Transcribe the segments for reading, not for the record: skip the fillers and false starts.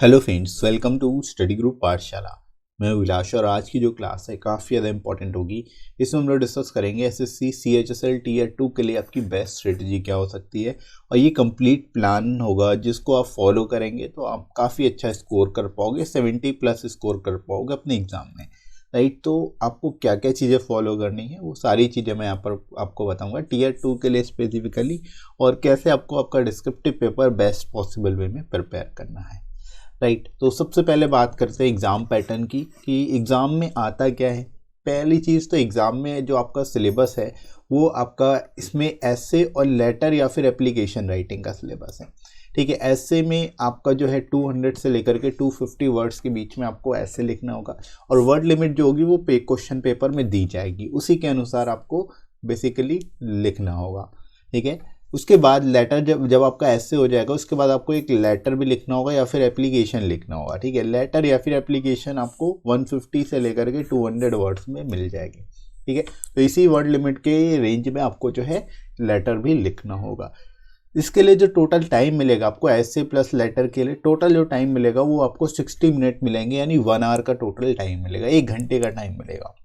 Hello friends, welcome to study group Pathshala. मैं विलास और आज की जो क्लास है काफ़ी ज़्यादा इंपॉर्टेंट होगी। इसमें हम लोग डिस्कस करेंगे एसएससी सीएचएसएल टीयर 2 के लिए आपकी बेस्ट स्ट्रेटजी क्या हो सकती है। और ये कंप्लीट प्लान होगा जिसको आप फॉलो करेंगे तो आप काफ़ी अच्छा स्कोर कर पाओगे, 70+ स्कोर कर पाओगे अपने एग्ज़ाम में, राइट। तो आपको क्या क्या चीज़ें फॉलो करनी है वो सारी चीज़ें मैं यहाँ पर आपको बताऊँगा टीयर 2 के लिए स्पेसिफिकली, और कैसे आपको आपका descriptive paper best possible way में प्रिपेयर करना है, राइट। तो सबसे पहले बात करते हैं एग्ज़ाम पैटर्न की कि एग्ज़ाम में आता क्या है। पहली चीज़ तो एग्ज़ाम में जो आपका सिलेबस है वो आपका इसमें ऐसे और लेटर या फिर एप्लीकेशन राइटिंग का सिलेबस है, ठीक है। ऐसे में आपका जो है 200 से लेकर के 250 वर्ड्स के बीच में आपको ऐसे लिखना होगा, और वर्ड लिमिट जो होगी वो क्वेश्चन पेपर में दी जाएगी, उसी के अनुसार आपको बेसिकली लिखना होगा, ठीक है। उसके बाद लेटर जब आपका ऐसे हो जाएगा उसके बाद आपको एक लेटर भी लिखना होगा या फिर एप्लीकेशन लिखना होगा, ठीक है। लेटर या फिर एप्लीकेशन आपको 150 से लेकर के 200 वर्ड्स में मिल जाएगी, ठीक है। तो इसी वर्ड लिमिट के रेंज में आपको जो है लेटर भी लिखना होगा। इसके लिए जो टोटल टाइम मिलेगा आपको ऐसे प्लस लेटर के लिए टोटल जो टाइम मिलेगा वो आपको 60 मिनट मिलेंगे, यानी 1 आवर का टोटल टाइम मिलेगा, 1 घंटे का टाइम मिलेगा,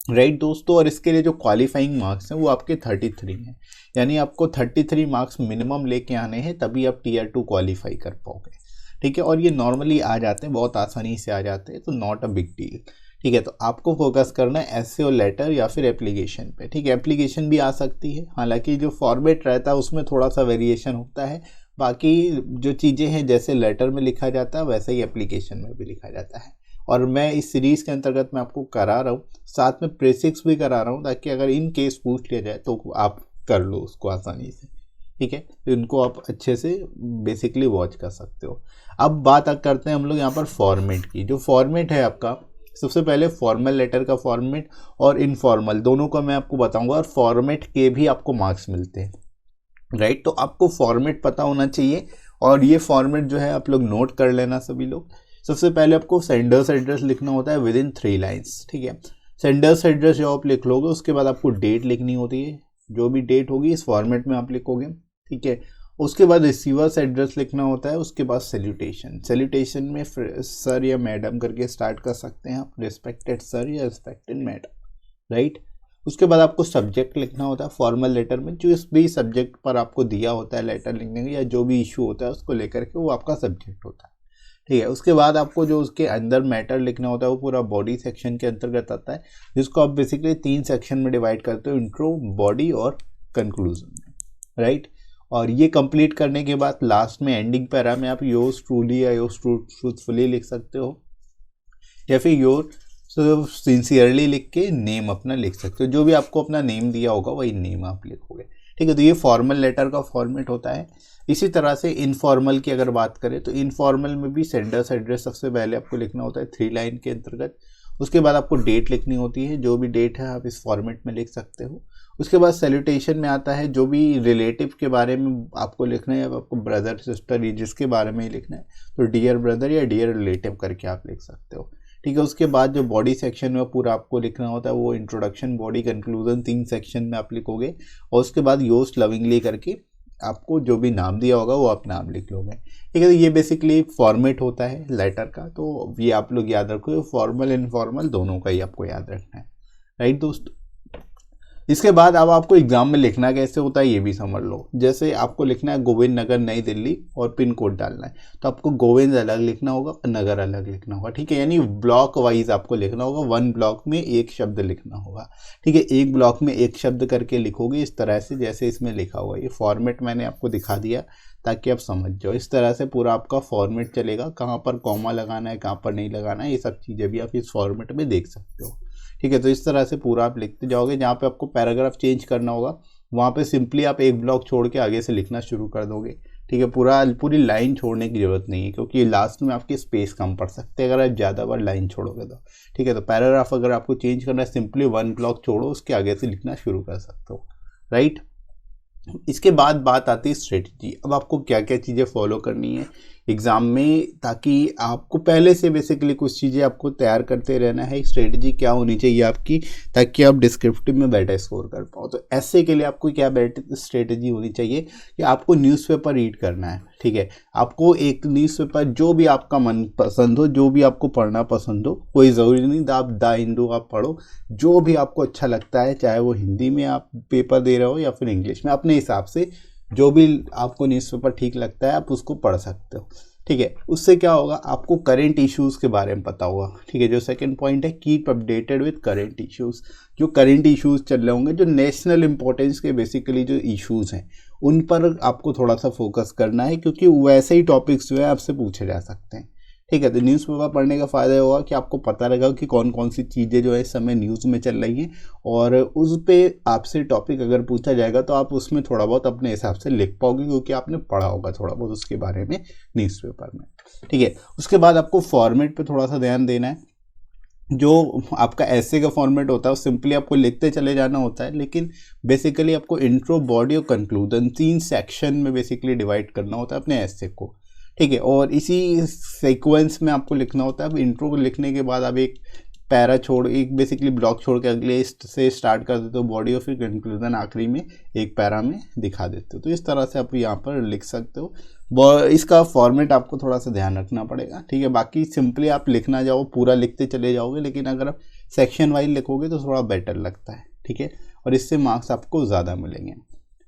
राइट दोस्तों। और इसके लिए जो क्वालिफाइंग मार्क्स हैं वो आपके 33 हैं, यानी आपको 33 मार्क्स मिनिमम लेके आने हैं तभी आप टीयर 2 क्वालिफाई कर पाओगे, ठीक है। और ये नॉर्मली आ जाते हैं, बहुत आसानी से आ जाते हैं, तो नॉट अ बिग डील, ठीक है। तो आपको फोकस करना है ऐसे और लेटर या फिर एप्लीकेशन पे, ठीक है। एप्लीकेशन भी आ सकती है, हालांकि जो फॉर्मेट रहता है उसमें थोड़ा सा वेरिएशन होता है, बाकी जो चीज़ें हैं जैसे लेटर में लिखा जाता है वैसे ही एप्लीकेशन में भी लिखा जाता है। और मैं इस सीरीज़ के अंतर्गत मैं आपको करा रहा हूँ, साथ में प्रेसिक्स भी करा रहा हूँ, ताकि अगर इन केस पूछ लिया जाए तो आप कर लो उसको आसानी से, ठीक है। तो इनको आप अच्छे से बेसिकली वॉच कर सकते हो। अब बात करते हैं हम लोग यहाँ पर फॉर्मेट की। जो फॉर्मेट है आपका, सबसे पहले फॉर्मल लेटर का फॉर्मेट और इनफॉर्मल दोनों का मैं आपको बताऊंगा, और फॉर्मेट के भी आपको मार्क्स मिलते हैं, राइट। तो आपको फॉर्मेट पता होना चाहिए, और ये फॉर्मेट जो है आप लोग नोट कर लेना सभी लोग। सबसे पहले आपको सेंडर्स एड्रेस लिखना होता है विद इन 3 लाइन्स, ठीक है। सेंडर्स एड्रेस जो आप लिख लोगे उसके बाद आपको डेट लिखनी होती है, जो भी डेट होगी इस फॉर्मेट में आप लिखोगे, ठीक है। उसके बाद रिसीवर्स एड्रेस लिखना होता है, उसके बाद सैल्यूटेशन में सर या मैडम करके स्टार्ट कर सकते हैं आप, रिस्पेक्टेड सर या रिस्पेक्टेड मैडम, राइट। उसके बाद आपको सब्जेक्ट लिखना होता है फॉर्मल लेटर में, जो इस भी सब्जेक्ट पर आपको दिया होता है लेटर लिखने का, या जो भी इशू होता है उसको लेकर के वो आपका सब्जेक्ट होता है, ठीक है। उसके बाद आपको जो उसके अंदर मैटर लिखना होता है वो पूरा बॉडी सेक्शन के अंतर्गत आता है, जिसको आप बेसिकली 3 सेक्शन में डिवाइड करते हो, इंट्रो, बॉडी और कंक्लूजन में, राइट। और ये कंप्लीट करने के बाद लास्ट में एंडिंग पैरा में आप योर्स ट्रूली या योर्स ट्रूथफुली लिख सकते हो, या फिर योर सिंसियरली लिख के नेम अपना लिख सकते हो। जो भी आपको अपना नेम दिया होगा वही नेम आप लिखोगे, ठीक है। तो ये फॉर्मल लेटर का फॉर्मेट होता है। इसी तरह से इनफॉर्मल की अगर बात करें तो इनफॉर्मल में भी सेंडर्स एड्रेस सबसे पहले आपको लिखना होता है 3 लाइन के अंतर्गत। उसके बाद आपको डेट लिखनी होती है, जो भी डेट है आप इस फॉर्मेट में लिख सकते हो। उसके बाद सैल्यूटेशन में आता है, जो भी रिलेटिव के बारे में आपको लिखना है, आपको ब्रदर सिस्टर जिसके बारे में ही लिखना है तो डियर ब्रदर या डियर रिलेटिव करके आप लिख सकते हो, ठीक है। उसके बाद जो बॉडी सेक्शन में पूरा आपको लिखना होता है वो इंट्रोडक्शन, बॉडी, कंक्लूजन 3 सेक्शन में आप लिखोगे, और उसके बाद योस्ट लविंगली करके आपको जो भी नाम दिया होगा वो आप नाम लिख लोगे, ठीक है। तो ये बेसिकली फॉर्मेट होता है लेटर का, तो ये आप लोग याद रखो, फॉर्मल इनफॉर्मल दोनों का ही आपको याद रखना है, राइट दोस्तों। इसके बाद अब आपको एग्जाम में लिखना कैसे होता है ये भी समझ लो। जैसे आपको लिखना है गोविंद नगर नई दिल्ली और पिन कोड डालना है, तो आपको गोविंद अलग लिखना होगा और नगर अलग लिखना होगा, ठीक है। यानी ब्लॉक वाइज आपको लिखना होगा, 1 ब्लॉक में एक शब्द लिखना होगा, ठीक है। एक ब्लॉक में एक शब्द करके लिखोगे इस तरह से जैसे इसमें लिखा हुआ है। ये फॉर्मेट मैंने आपको दिखा दिया ताकि आप समझ जाओ। इस तरह से पूरा आपका फॉर्मेट चलेगा, कहाँ पर कॉमा लगाना है कहाँ पर नहीं लगाना है, ये सब चीज़ें भी आप इस फॉर्मेट में देख सकते हो, ठीक है। तो इस तरह से पूरा आप लिखते जाओगे। जहाँ पे आपको पैराग्राफ चेंज करना होगा वहाँ पे सिंपली आप एक ब्लॉक छोड़ के आगे से लिखना शुरू कर दोगे, ठीक है। पूरी लाइन छोड़ने की जरूरत नहीं है, क्योंकि लास्ट में आपके स्पेस कम पड़ सकते हैं अगर आप ज़्यादा बार लाइन छोड़ोगे तो, ठीक है। तो पैराग्राफ अगर आपको चेंज करना है सिंपली 1 ब्लॉक छोड़ो, उसके आगे से लिखना शुरू कर सकते हो, राइट। इसके बाद बात आती है स्ट्रेटजी। अब आपको क्या क्या चीज़ें फॉलो करनी है एग्ज़ाम में, ताकि आपको पहले से बेसिकली कुछ चीज़ें आपको तैयार करते रहना है। एक स्ट्रेटजी क्या होनी चाहिए आपकी, ताकि आप डिस्क्रिप्टिव में बेटर स्कोर कर पाओ। तो ऐसे के लिए आपको क्या बेटर स्ट्रेटजी होनी चाहिए कि आपको न्यूज़पेपर रीड करना है, ठीक है। आपको एक न्यूज़पेपर जो भी आपका मन पसंद हो, जो भी आपको पढ़ना पसंद हो, कोई ज़रूरी नहीं आप द हिंदू आप पढ़ो, जो भी आपको अच्छा लगता है, चाहे वो हिंदी में आप पेपर दे रहे हो या फिर इंग्लिश में, अपने हिसाब से जो भी आपको न्यूज़पेपर ठीक लगता है आप उसको पढ़ सकते हो, ठीक है। उससे क्या होगा, आपको करंट इश्यूज़ के बारे में पता होगा, ठीक है। जो सेकंड पॉइंट है, keep updated with current issues. जो करंट इश्यूज़ चल रहे होंगे, जो नेशनल इंपॉर्टेंस के बेसिकली जो इश्यूज़ हैं, उन पर आपको थोड़ा सा फोकस करना है, क्योंकि वैसे ही टॉपिक्स जो है आपसे पूछे जा सकते हैं, ठीक है। तो न्यूज़पेपर पढ़ने का फ़ायदा होगा कि आपको पता रहेगा कि कौन कौन सी चीज़ें जो है इस समय न्यूज़ में चल रही हैं, और उस पे आपसे टॉपिक अगर पूछा जाएगा तो आप उसमें थोड़ा बहुत अपने हिसाब से लिख पाओगे, क्योंकि आपने पढ़ा होगा थोड़ा बहुत उसके बारे में न्यूज़पेपर में, ठीक है। उसके बाद आपको फॉर्मेट पे थोड़ा सा ध्यान देना है। जो आपका ऐसे का फॉर्मेट होता है वो सिंपली आपको लिखते चले जाना होता है, लेकिन बेसिकली आपको इंट्रो, बॉडी और कंक्लूजन 3 सेक्शन में बेसिकली डिवाइड करना होता है अपने ऐसे को, ठीक है। और इसी सीक्वेंस में आपको लिखना होता है। अब इंट्रो को लिखने के बाद आप एक पैरा छोड़, एक बेसिकली ब्लॉक छोड़ के अगले से स्टार्ट कर देते हो बॉडी, और फिर कंक्लूजन आखिरी में एक पैरा में दिखा देते हो। तो इस तरह से आप यहाँ पर लिख सकते हो। इसका फॉर्मेट आपको थोड़ा सा ध्यान रखना पड़ेगा, ठीक है। बाकी सिंपली आप लिखना जाओ, पूरा लिखते चले जाओगे, लेकिन अगर आप सेक्शन वाइज लिखोगे तो थोड़ा बेटर लगता है, ठीक है। और इससे मार्क्स आपको ज़्यादा मिलेंगे,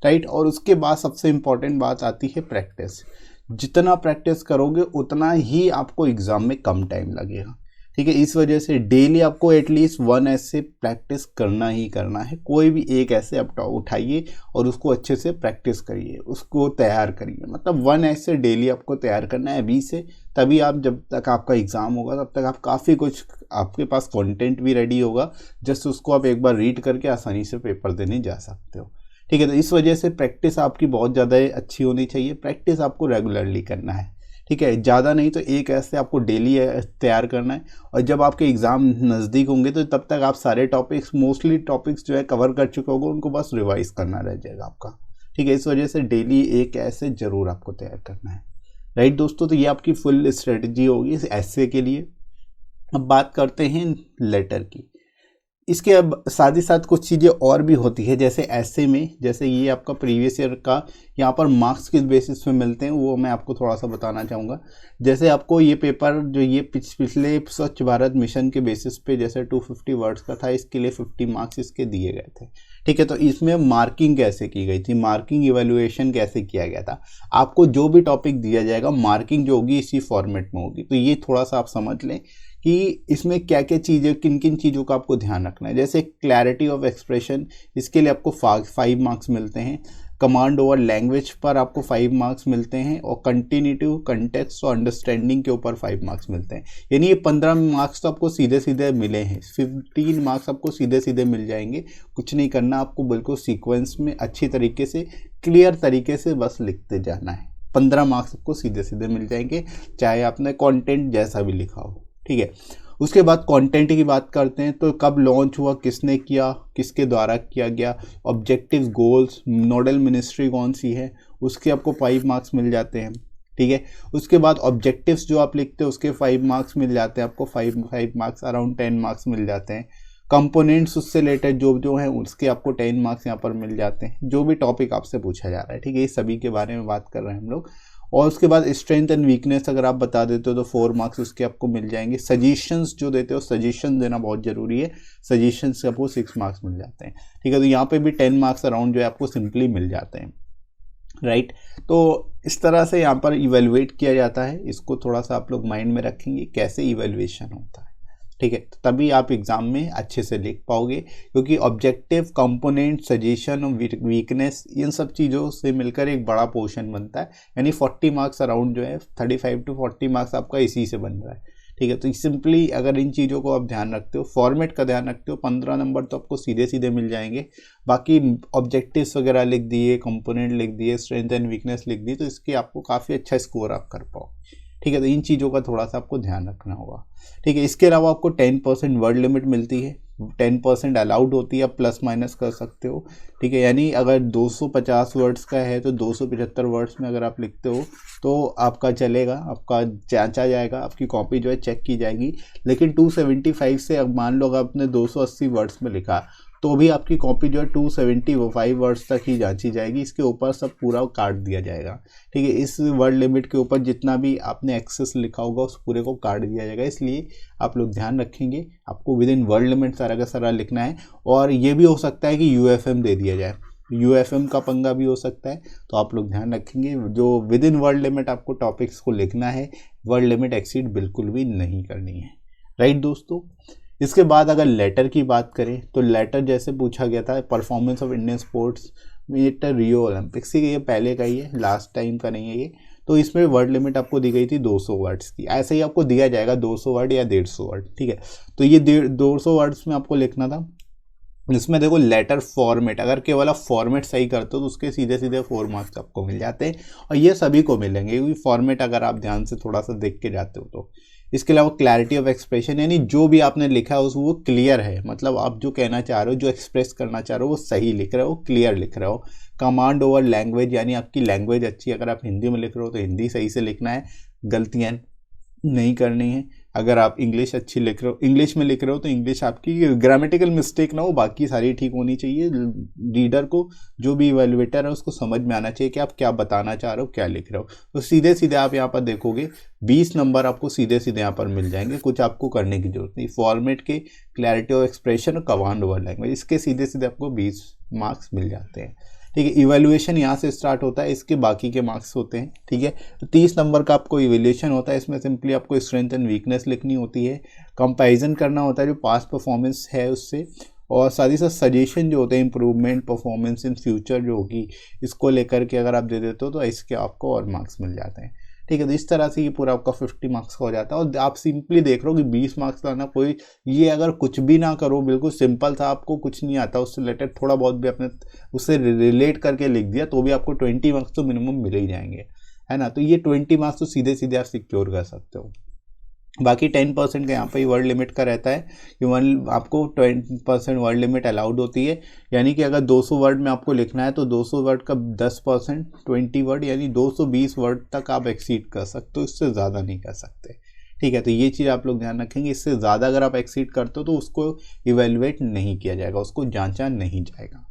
राइट। और उसके बाद सबसे इम्पॉर्टेंट बात आती है प्रैक्टिस। जितना प्रैक्टिस करोगे उतना ही आपको एग्ज़ाम में कम टाइम लगेगा, ठीक है। इस वजह से डेली आपको एटलीस्ट 1 ऐसे प्रैक्टिस करना ही करना है। कोई भी एक ऐसे आप उठाइए और उसको अच्छे से प्रैक्टिस करिए, उसको तैयार करिए। मतलब 1 ऐसे डेली आपको तैयार करना है अभी से, तभी आप जब तक आपका एग्ज़ाम होगा तब तक आप काफ़ी कुछ, आपके पास कंटेंट भी रेडी होगा, जस्ट उसको आप एक बार रीड करके आसानी से पेपर देने जा सकते हो, ठीक है। तो इस वजह से प्रैक्टिस आपकी बहुत ज़्यादा अच्छी होनी चाहिए। प्रैक्टिस आपको रेगुलरली करना है, ठीक है। ज़्यादा नहीं तो एक ऐसे आपको डेली तैयार करना है। और जब आपके एग्ज़ाम नज़दीक होंगे तो तब तक आप सारे टॉपिक्स, मोस्टली टॉपिक्स जो है कवर कर चुके होंगे, उनको बस रिवाइज करना रह जाएगा आपका, ठीक है। इस वजह से डेली एक ऐसे ज़रूर आपको तैयार करना है, राइट दोस्तों। तो ये आपकी फुल स्ट्रेटजी होगी इस ऐसे के लिए। अब बात करते हैं लेटर की। इसके अब साथ ही साथ कुछ चीज़ें और भी होती है, जैसे ऐसे में, जैसे ये आपका प्रीवियस ईयर का यहाँ पर मार्क्स किस बेसिस पे मिलते हैं वो मैं आपको थोड़ा सा बताना चाहूँगा। जैसे आपको ये पेपर जो ये पिछले स्वच्छ भारत मिशन के बेसिस पे जैसे 250 वर्ड्स का था, इसके लिए 50 मार्क्स इसके दिए गए थे, ठीक है। तो इसमें मार्किंग कैसे की गई थी, मार्किंग इवैल्यूएशन कैसे किया गया था। आपको जो भी टॉपिक दिया जाएगा मार्किंग जो होगी इसी फॉर्मेट में होगी। तो ये थोड़ा सा आप समझ लें कि इसमें क्या क्या चीज़ें, किन किन चीज़ों का आपको ध्यान रखना है। जैसे क्लैरिटी ऑफ एक्सप्रेशन, इसके लिए आपको 5 मार्क्स मिलते हैं। कमांड ओवर लैंग्वेज पर आपको 5 मार्क्स मिलते हैं, और कंटिन्यूटिव, कंटेक्स्ट और अंडरस्टैंडिंग के ऊपर 5 मार्क्स मिलते हैं। यानी ये 15 मार्क्स तो आपको सीधे सीधे मिले हैं। 15 मार्क्स आपको सीधे सीधे मिल जाएंगे। कुछ नहीं करना, आपको बिल्कुल सीक्वेंस में अच्छी तरीके से, क्लियर तरीके से बस लिखते जाना है। 15 मार्क्स आपको सीधे सीधे मिल जाएंगे, चाहे आपने कॉन्टेंट जैसा भी लिखा हो, ठीक है। उसके बाद कंटेंट की बात करते हैं, तो कब लॉन्च हुआ, किसने किया, किसके द्वारा किया गया, ऑब्जेक्टिव्स, गोल्स, नोडल मिनिस्ट्री कौन सी है, उसके आपको 5 मार्क्स मिल जाते हैं, ठीक है। उसके बाद ऑब्जेक्टिव्स जो आप लिखते हो उसके 5 मार्क्स मिल जाते हैं आपको, 5 मार्क्स, अराउंड 10 मार्क्स मिल जाते हैं। कंपोनेंट्स उससे रिलेटेड जो हैं उसके आपको 10 मार्क्स यहाँ पर मिल जाते हैं, जो भी टॉपिक आपसे पूछा जा रहा है, ठीक है। इस सभी के बारे में बात कर रहे हैं हम लोग। और उसके बाद स्ट्रेंथ एंड वीकनेस अगर आप बता देते हो तो 4 मार्क्स उसके आपको मिल जाएंगे। सजेशंस जो देते हो, सजेशन देना बहुत ज़रूरी है, सजेशंस से आपको 6 मार्क्स मिल जाते हैं, ठीक है। तो यहाँ पे भी 10 मार्क्स अराउंड जो है आपको सिंपली मिल जाते हैं, राइट। तो इस तरह से यहाँ पर इवेलुएट किया जाता है। इसको थोड़ा सा आप लोग माइंड में रखेंगे कैसे इवेलुएशन होता है, ठीक है। तभी आप एग्ज़ाम में अच्छे से लिख पाओगे, क्योंकि ऑब्जेक्टिव, कंपोनेंट, सजेशन और वीकनेस, इन सब चीज़ों से मिलकर एक बड़ा पोर्शन बनता है। यानी 40 मार्क्स अराउंड जो है, 35 to 40 मार्क्स आपका इसी से बन रहा है, ठीक है। तो सिंपली अगर इन चीज़ों को आप ध्यान रखते हो, फॉर्मेट का ध्यान रखते हो, 15 नंबर तो आपको सीधे सीधे मिल जाएंगे। बाकी ऑब्जेक्टिव्स वगैरह लिख दिए, कंपोनेंट लिख दिए, स्ट्रेंथ एंड वीकनेस लिख दी, तो इसके आपको काफ़ी अच्छा स्कोर आप कर पाओ, ठीक है। तो इन चीज़ों का थोड़ा सा आपको ध्यान रखना होगा, ठीक है। इसके अलावा आपको 10% वर्ड लिमिट मिलती है, 10% अलाउड होती है, प्लस माइनस कर सकते हो, ठीक है। यानी अगर 250 वर्ड्स का है तो 275 वर्ड्स में अगर आप लिखते हो तो आपका चलेगा, आपका जांचा जाएगा, आपकी कॉपी जो है चेक की जाएगी। लेकिन 275 से अब मान लो अगर आपने 280 वर्ड्स में लिखा तो भी आपकी कॉपी जो है 275 वर्ड्स तक ही जांची जाएगी, इसके ऊपर सब पूरा काट दिया जाएगा, ठीक है। इस वर्ड लिमिट के ऊपर जितना भी आपने एक्सेस लिखा होगा उस पूरे को काट दिया जाएगा। इसलिए आप लोग ध्यान रखेंगे, आपको विद इन वर्ड लिमिट सारा का सारा लिखना है। और ये भी हो सकता है कि UFM दे दिया जाए, UFM का पंगा भी हो सकता है, तो आप लोग ध्यान रखेंगे। जो विद इन वर्ड लिमिट आपको टॉपिक्स को लिखना है, वर्ड लिमिट एक्सीड बिल्कुल भी नहीं करनी है, राइट दोस्तों। इसके बाद अगर लेटर की बात करें तो लेटर जैसे पूछा गया था, performance of Indian sports meet Rio Olympics, ये पहले का ही है, लास्ट टाइम का नहीं है ये। तो इसमें वर्ड लिमिट आपको दी गई थी 200 वर्ड्स की, ऐसे ही आपको दिया जाएगा 200 वर्ड या 150 वर्ड, ठीक है। तो ये 200 वर्ड्स में आपको लिखना था। इसमें देखो लेटर फॉर्मेट, अगर केवल आप फॉर्मेट सही करते हो तो उसके सीधे सीधे 4 मार्क्स आपको मिल जाते हैं, और ये सभी को मिलेंगे क्योंकि फॉर्मेट अगर आप ध्यान से थोड़ा सा देख के जाते हो तो। इसके अलावा क्लैरिटी ऑफ एक्सप्रेशन, यानी जो भी आपने लिखा है उस वो क्लियर है, मतलब आप जो कहना चाह रहे हो, जो एक्सप्रेस करना चाह रहे हो वो सही लिख रहे हो, क्लियर लिख रहे हो। कमांड ओवर लैंग्वेज, यानी आपकी लैंग्वेज अच्छी, अगर आप हिंदी में लिख रहे हो तो हिंदी सही से लिखना है, गलतियाँ नहीं करनी है। अगर आप इंग्लिश अच्छी लिख रहे हो, इंग्लिश में लिख रहे हो तो इंग्लिश आपकी ग्रामेटिकल मिस्टेक ना हो, बाकी सारी ठीक होनी चाहिए। रीडर को, जो भी इवैल्यूएटर है उसको समझ में आना चाहिए कि आप क्या बताना चाह रहे हो, क्या लिख रहे हो। तो सीधे सीधे आप यहाँ पर देखोगे 20 नंबर आपको सीधे सीधे यहाँ पर मिल जाएंगे, कुछ आपको करने की जरूरत नहीं। फॉर्मेट के, क्लैरिटी ऑफ एक्सप्रेशन और कमांड ओवर लैंग्वेज, इसके सीधे सीधे आपको 20 मार्क्स मिल जाते हैं, ठीक है। इवैल्यूएशन यहाँ से स्टार्ट होता है, इसके बाकी के मार्क्स होते हैं, ठीक है। तो 30 नंबर का आपको इवैल्यूएशन होता है, इसमें सिंपली आपको स्ट्रेंथ एंड वीकनेस लिखनी होती है, कंपैरिजन करना होता है जो पास्ट परफॉर्मेंस है उससे, और साथ ही साथ सजेशन जो होते हैं, इंप्रूवमेंट परफॉर्मेंस इन फ्यूचर जो होगी, इसको लेकर के अगर आप दे देते हो तो इसके आपको और मार्क्स मिल जाते हैं, ठीक है। तो इस तरह से ये पूरा आपका 50 मार्क्स का हो जाता है। और आप सिंपली देख रहे हो कि 20 मार्क्स लाना कोई, ये अगर कुछ भी ना करो, बिल्कुल सिंपल था, आपको कुछ नहीं आता, उससे रिलेटेड थोड़ा बहुत भी आपने उससे रिलेट करके लिख दिया तो भी आपको 20 मार्क्स तो मिनिमम मिल ही जाएंगे, है ना। तो ये 20 मार्क्स तो सीधे सीधे आप सिक्योर कर सकते हो। बाकी 10% का यहाँ पे वर्ड लिमिट का रहता है कि आपको 20% वर्ड लिमिट अलाउड होती है, यानी कि अगर 200 वर्ड में आपको लिखना है तो 200 वर्ड का 10% 20 वर्ड, यानी 220 वर्ड तक आप एक्सीड कर सकते हो, इससे ज़्यादा नहीं कर सकते, ठीक है। तो ये चीज़ आप लोग ध्यान रखेंगे, इससे ज़्यादा अगर आप एक्सीड करते हो तो उसको इवेलुएट नहीं किया जाएगा, उसको जांचा नहीं जाएगा,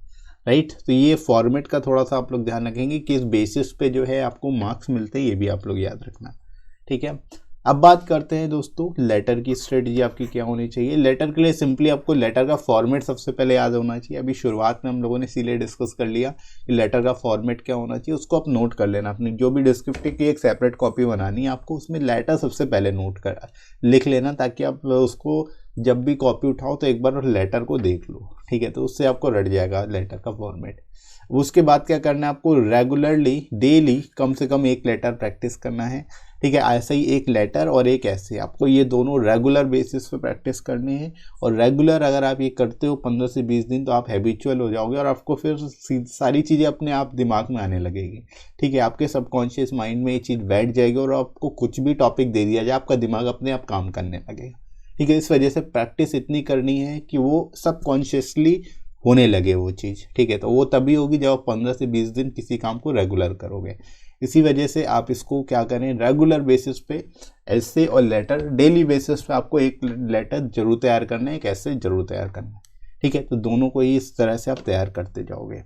राइट। तो ये फॉर्मेट का थोड़ा सा आप लोग ध्यान रखेंगे, किस बेसिस पे जो है आपको मार्क्स मिलते हैं, ये भी आप लोग याद रखना, ठीक है। अब बात करते हैं दोस्तों लेटर की स्ट्रेटजी आपकी क्या होनी चाहिए। लेटर के लिए सिंपली आपको लेटर का फॉर्मेट सबसे पहले याद होना चाहिए। अभी शुरुआत में हम लोगों ने इसीलिए डिस्कस कर लिया कि लेटर का फॉर्मेट क्या होना चाहिए, उसको आप नोट कर लेना। अपनी जो भी डिस्क्रिप्टिव की एक सेपरेट कॉपी बनानी है आपको, उसमें लेटर सबसे पहले नोट कर लिख लेना, ताकि आप उसको जब भी कॉपी उठाओ तो एक बार लेटर को देख लो, ठीक है। तो उससे आपको रट जाएगा लेटर का फॉर्मेट। उसके बाद क्या करना है, आपको रेगुलरली डेली कम से कम एक लेटर प्रैक्टिस करना है, ठीक है। ऐसे ही एक लेटर और एक ऐसे, आपको ये दोनों रेगुलर बेसिस पे प्रैक्टिस करने हैं। और रेगुलर अगर आप ये करते हो 15 से 20 दिन तो आप हैबिचुअल हो जाओगे और आपको फिर सारी चीज़ें अपने आप दिमाग में आने लगेगी, ठीक है। आपके सबकॉन्शियस माइंड में ये चीज़ बैठ जाएगी और आपको कुछ भी टॉपिक दे दिया जाए आपका दिमाग अपने आप काम करने लगेगा, ठीक है। इस वजह से प्रैक्टिस इतनी करनी है कि वो सबकॉन्शियसली होने लगे वो चीज़, ठीक है। तो वो तभी होगी जब आप 15 से 20 दिन किसी काम को रेगुलर करोगे। इसी वजह से आप इसको क्या करें, रेगुलर बेसिस पे ऐसे और लेटर, डेली बेसिस पे आपको एक लेटर जरूर तैयार करना है, एक ऐसे जरूर तैयार करना है, ठीक है। तो दोनों को ही इस तरह से आप तैयार करते जाओगे,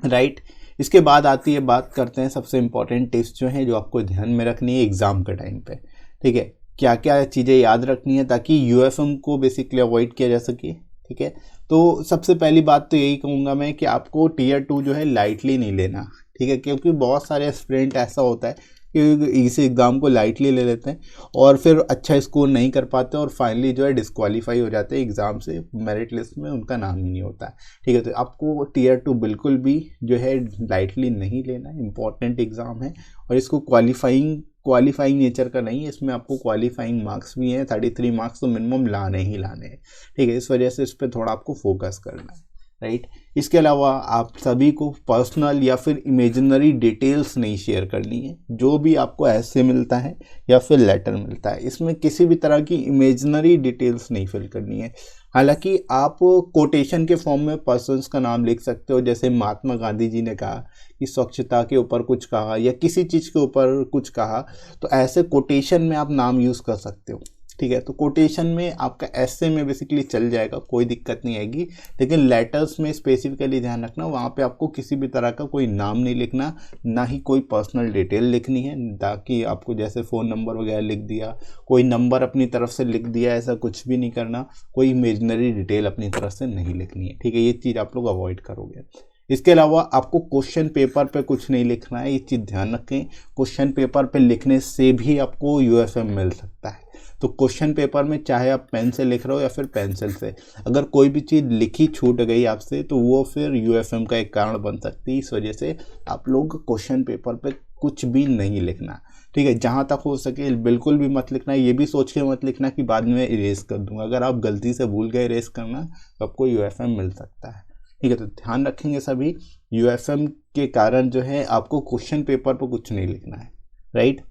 राइट। इसके बाद आती है, बात करते हैं सबसे इंपॉर्टेंट टिप्स जो हैं जो आपको ध्यान में रखनी है एग्जाम के टाइम पे, ठीक है। क्या क्या चीज़ें याद रखनी है ताकि यूएफएम को बेसिकली अवॉइड किया जा सके, ठीक है। तो सबसे पहली बात तो यही कहूँगा मैं कि आपको टीयर 2 जो है लाइटली नहीं लेना, ठीक है। क्योंकि बहुत सारे एस्पिरेंट ऐसा होता है कि इस एग्ज़ाम को लाइटली ले लेते हैं और फिर अच्छा स्कोर नहीं कर पाते और फाइनली जो है डिस्क्वालीफाई हो जाते हैं एग्ज़ाम से, मेरिट लिस्ट में उनका नाम ही नहीं होता है, ठीक है। तो आपको टीयर 2 बिल्कुल भी जो है लाइटली नहीं लेना, इंपॉर्टेंट एग्ज़ाम है। और इसको क्वालिफाइंग नेचर का नहीं है, इसमें आपको क्वालिफाइंग मार्क्स भी हैं, 33 मार्क्स तो मिनिमम लाने ही लाने हैं, ठीक है। इस वजह से इस पर थोड़ा आपको फोकस करना है, राइट। इसके अलावा आप सभी को पर्सनल या फिर इमेजिनरी डिटेल्स नहीं शेयर करनी है। जो भी आपको ऐसे मिलता है या फिर लेटर मिलता है, इसमें किसी भी तरह की इमेजिनरी डिटेल्स नहीं फिल करनी है। हालांकि आप कोटेशन के फॉर्म में पर्सन्स का नाम लिख सकते हो, जैसे महात्मा गांधी जी ने कहा कि स्वच्छता के ऊपर कुछ कहा या किसी चीज़ के ऊपर कुछ कहा, तो ऐसे कोटेशन में आप नाम यूज़ कर सकते हो। ठीक है, तो कोटेशन में आपका ऐसे में बेसिकली चल जाएगा, कोई दिक्कत नहीं आएगी। लेकिन लेटर्स में स्पेसिफिकली ध्यान रखना, वहाँ पे आपको किसी भी तरह का कोई नाम नहीं लिखना, ना ही कोई पर्सनल डिटेल लिखनी है, ताकि आपको जैसे फ़ोन नंबर वगैरह लिख दिया, कोई नंबर अपनी तरफ से लिख दिया, ऐसा कुछ भी नहीं करना। कोई इमेजिनरी डिटेल अपनी तरफ से नहीं लिखनी है। ठीक है, ये चीज़ आप लोग अवॉइड करोगे। इसके अलावा आपको क्वेश्चन पेपर पे कुछ नहीं लिखना है, ये चीज़ ध्यान रखें। क्वेश्चन पेपर पे लिखने से भी आपको यूएफएम मिल सकता है। तो क्वेश्चन पेपर में चाहे आप पेन से लिख रहे हो या फिर पेंसिल से, अगर कोई भी चीज़ लिखी छूट गई आपसे तो वो फिर यूएफएम का एक कारण बन सकती है। इस वजह से आप लोग क्वेश्चन पेपर पे कुछ भी नहीं लिखना। ठीक है, जहाँ तक हो सके बिल्कुल भी मत लिखना। ये भी सोच के मत लिखना कि बाद में इरेज कर दूंगा। अगर आप गलती से भूल गए इरेज करना तो आपको यूएफएम मिल सकता है। ठीक है, तो ध्यान रखेंगे सभी, यूएफएम के कारण जो है आपको क्वेश्चन पेपर पर कुछ नहीं लिखना है। राइट।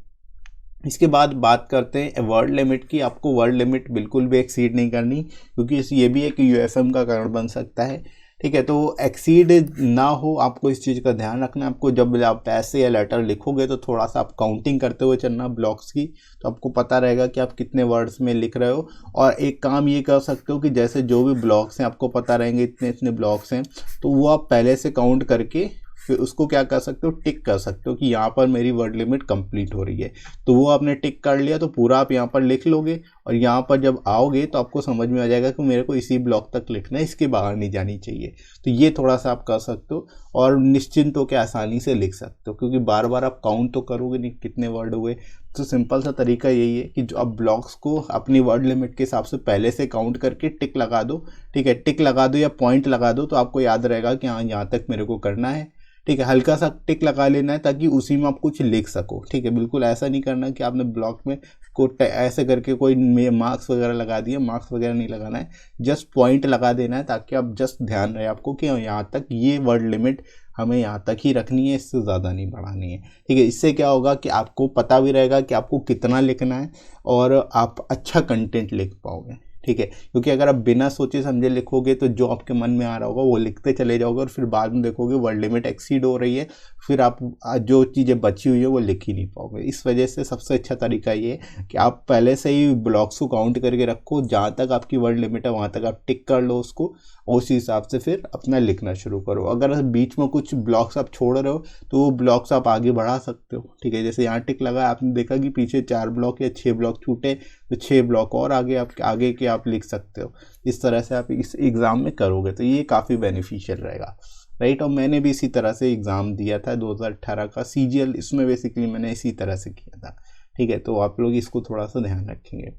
इसके बाद बात करते हैं वर्ड लिमिट की। आपको वर्ड लिमिट बिल्कुल भी एक्सीड नहीं करनी, क्योंकि ये भी एक यूएफएम का कारण बन सकता है। ठीक है, तो एक्सीड ना हो, आपको इस चीज़ का ध्यान रखना। आपको जब आप पैसे या लेटर लिखोगे तो थोड़ा सा आप काउंटिंग करते हुए चलना ब्लॉक्स की, तो आपको पता रहेगा कि आप कितने वर्ड्स में लिख रहे हो। और एक काम ये कर सकते हो कि जैसे जो भी ब्लॉक्स हैं आपको पता रहेंगे इतने इतने ब्लॉक्स हैं, तो वो आप पहले से काउंट करके फिर उसको क्या कर सकते हो, टिक कर सकते हो कि यहाँ पर मेरी वर्ड लिमिट कंप्लीट हो रही है। तो वो आपने टिक कर लिया तो पूरा आप यहाँ पर लिख लोगे, और यहाँ पर जब आओगे तो आपको समझ में आ जाएगा कि मेरे को इसी ब्लॉक तक लिखना है, इसके बाहर नहीं जानी चाहिए। तो ये थोड़ा सा आप कर सकते हो और निश्चिंत होकर आसानी से लिख सकते हो, क्योंकि बार बार आप काउंट तो करोगे नहीं कितने वर्ड हुए। तो सिंपल सा तरीका यही है कि जो आप ब्लॉक्स को अपनी वर्ड लिमिट के हिसाब से पहले से काउंट करके टिक लगा दो। ठीक है, टिक लगा दो या पॉइंट लगा दो, तो आपको याद रहेगा कि हाँ यहाँ तक मेरे को करना है। ठीक है, हल्का सा टिक लगा लेना है ताकि उसी में आप कुछ लिख सको। ठीक है, बिल्कुल ऐसा नहीं करना कि आपने ब्लॉक में को ऐसे करके कोई मार्क्स वगैरह लगा दिए, मार्क्स वगैरह नहीं लगाना है, जस्ट पॉइंट लगा देना है, ताकि आप जस्ट ध्यान रहे आपको कि यहाँ तक ये वर्ड लिमिट हमें यहाँ तक ही रखनी है, इससे ज़्यादा नहीं बढ़ानी है। ठीक है, इससे क्या होगा कि आपको पता भी रहेगा कि आपको कितना लिखना है और आप अच्छा कंटेंट लिख पाओगे। ठीक है, क्योंकि अगर आप बिना सोचे समझे लिखोगे तो जो आपके मन में आ रहा होगा वो लिखते चले जाओगे, और फिर बाद में देखोगे वर्ड लिमिट एक्सीड हो रही है, फिर आप जो चीज़ें बची हुई है वो लिख ही नहीं पाओगे। इस वजह से सबसे अच्छा तरीका ये है कि आप पहले से ही ब्लॉक्स को काउंट करके रखो, जहाँ तक आपकी वर्ड लिमिट है वहाँ तक आप टिक कर लो उसको, उसी हिसाब से फिर अपना लिखना शुरू करो। अगर बीच में कुछ ब्लॉक्स आप छोड़ रहे हो तो वो ब्लॉक्स आप आगे बढ़ा सकते हो। ठीक है, जैसे यहाँ टिक लगा, आपने देखा कि पीछे 4 ब्लॉक या 6 ब्लॉक छूटे, तो 6 ब्लॉक और आगे के आप लिख सकते हो। इस तरह से आप इस एग्ज़ाम में करोगे तो ये काफ़ी बेनिफिशियल रहेगा। राइट, और मैंने भी इसी तरह से एग्ज़ाम दिया था 2018 का CGL, इसमें बेसिकली मैंने इसी तरह से किया था। ठीक है, तो आप लोग इसको थोड़ा सा ध्यान रखेंगे।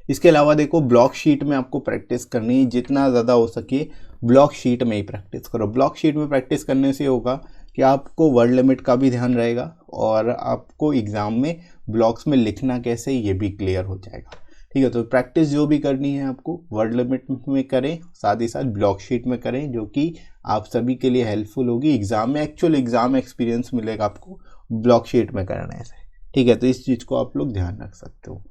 इसके अलावा देखो, ब्लॉक शीट में आपको प्रैक्टिस करनी है, जितना ज़्यादा हो सके ब्लॉक शीट में ही प्रैक्टिस करो। ब्लॉक शीट में प्रैक्टिस करने से होगा कि आपको वर्ड लिमिट का भी ध्यान रहेगा और आपको एग्ज़ाम में ब्लॉक्स में लिखना कैसे ये भी क्लियर हो जाएगा। ठीक है, तो प्रैक्टिस जो भी करनी है आपको वर्ड लिमिट में करें, साथ ही साथ ब्लॉक शीट में करें, जो कि आप सभी के लिए हेल्पफुल होगी। एग्ज़ाम में एक्चुअल एग्ज़ाम एक्सपीरियंस मिलेगा आपको ब्लॉक शीट में करने से। ठीक है, तो इस चीज़ को आप लोग ध्यान रख सकते हो।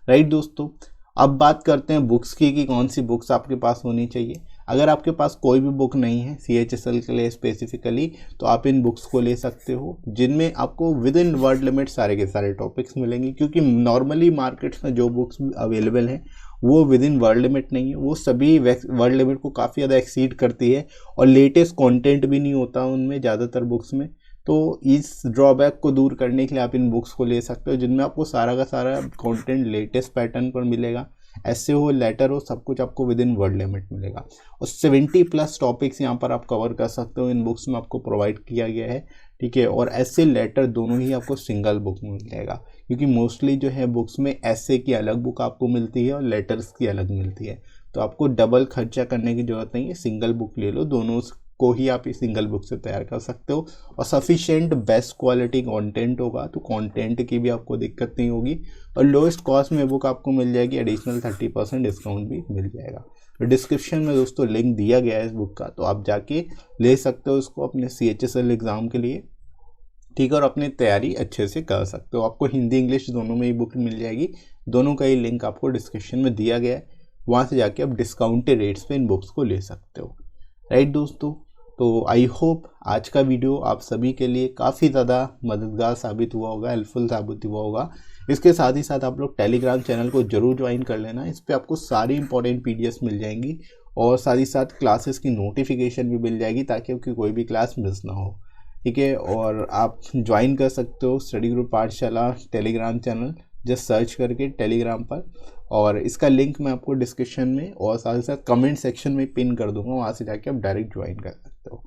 राइट दोस्तों, अब बात करते हैं बुक्स की कि कौन सी बुक्स आपके पास होनी चाहिए। अगर आपके पास कोई भी बुक नहीं है CHSL के लिए स्पेसिफिकली, तो आप इन बुक्स को ले सकते हो, जिनमें आपको विद इन वर्ड लिमिट सारे के सारे टॉपिक्स मिलेंगे। क्योंकि नॉर्मली मार्केट्स में जो बुक्स अवेलेबल हैं वो विद इन वर्ड लिमिट नहीं है, वो सभी वर्ड लिमिट को काफ़ी ज़्यादा एक्सीड करती है, और लेटेस्ट कंटेंट भी नहीं होता उनमें ज़्यादातर बुक्स में। तो इस ड्रॉबैक को दूर करने के लिए आप इन बुक्स को ले सकते हो, जिनमें आपको सारा का सारा कंटेंट लेटेस्ट पैटर्न पर मिलेगा। ऐसे हो, लेटर हो, सब कुछ आपको विद इन वर्ड लिमिट मिलेगा, और 70+ टॉपिक्स यहाँ पर आप कवर कर सकते हो, इन बुक्स में आपको प्रोवाइड किया गया है। ठीक है, और ऐसे लेटर दोनों ही आपको सिंगल बुक में मिल जाएगा, क्योंकि मोस्टली जो है बुक्स में ऐसे की अलग बुक आपको मिलती है और लेटर्स की अलग मिलती है। तो आपको डबल खर्चा करने की ज़रूरत नहीं है, सिंगल बुक ले लो, दोनों को ही आप इस सिंगल बुक से तैयार कर सकते हो, और सफिशिएंट बेस्ट क्वालिटी कंटेंट होगा, तो कंटेंट की भी आपको दिक्कत नहीं होगी, और लोएस्ट कॉस्ट में बुक आपको मिल जाएगी, एडिशनल 30% डिस्काउंट भी मिल जाएगा। तो डिस्क्रिप्शन में दोस्तों लिंक दिया गया है इस बुक का, तो आप जाके ले सकते हो इसको अपने CHSL एग्ज़ाम के लिए, ठीक है, और अपनी तैयारी अच्छे से कर सकते हो। आपको हिंदी इंग्लिश दोनों में ही बुक मिल जाएगी, दोनों का ही लिंक आपको डिस्क्रिप्शन में दिया गया है, वहाँ से जाके आप डिस्काउंटेड रेट्स पे इन बुक्स को ले सकते हो। राइट दोस्तों, तो आई होप आज का वीडियो आप सभी के लिए काफ़ी ज़्यादा मददगार साबित हुआ होगा, हेल्पफुल साबित हुआ होगा। इसके साथ ही साथ आप लोग टेलीग्राम चैनल को जरूर ज्वाइन कर लेना, इस पर आपको सारी इंपॉर्टेंट PDFs मिल जाएंगी और साथ ही साथ क्लासेस की नोटिफिकेशन भी मिल जाएगी ताकि आपकी कोई भी क्लास मिस ना हो, ठीक है। और आप ज्वाइन कर सकते हो स्टडी ग्रुप पाठशाला टेलीग्राम चैनल, जस्ट सर्च करके टेलीग्राम पर, और इसका लिंक मैं आपको डिस्क्रिप्शन में और साथ ही साथ कमेंट सेक्शन में पिन कर दूंगा, वहाँ से जाके आप डायरेक्ट ज्वाइन कर सकते हो।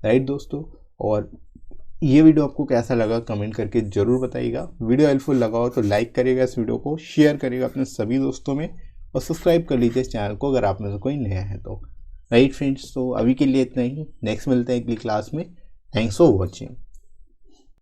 राइट दोस्तों, और ये वीडियो आपको कैसा लगा कमेंट करके ज़रूर बताइएगा। वीडियो हेल्पफुल लगा हो तो लाइक करिएगा, इस वीडियो को शेयर करिएगा अपने सभी दोस्तों में, और सब्सक्राइब कर लीजिए इस चैनल को अगर आप में से कोई नया है तो। राइट फ्रेंड्स, तो अभी के लिए इतना ही, नेक्स्ट मिलते हैं अगली क्लास में। Thanks for watching.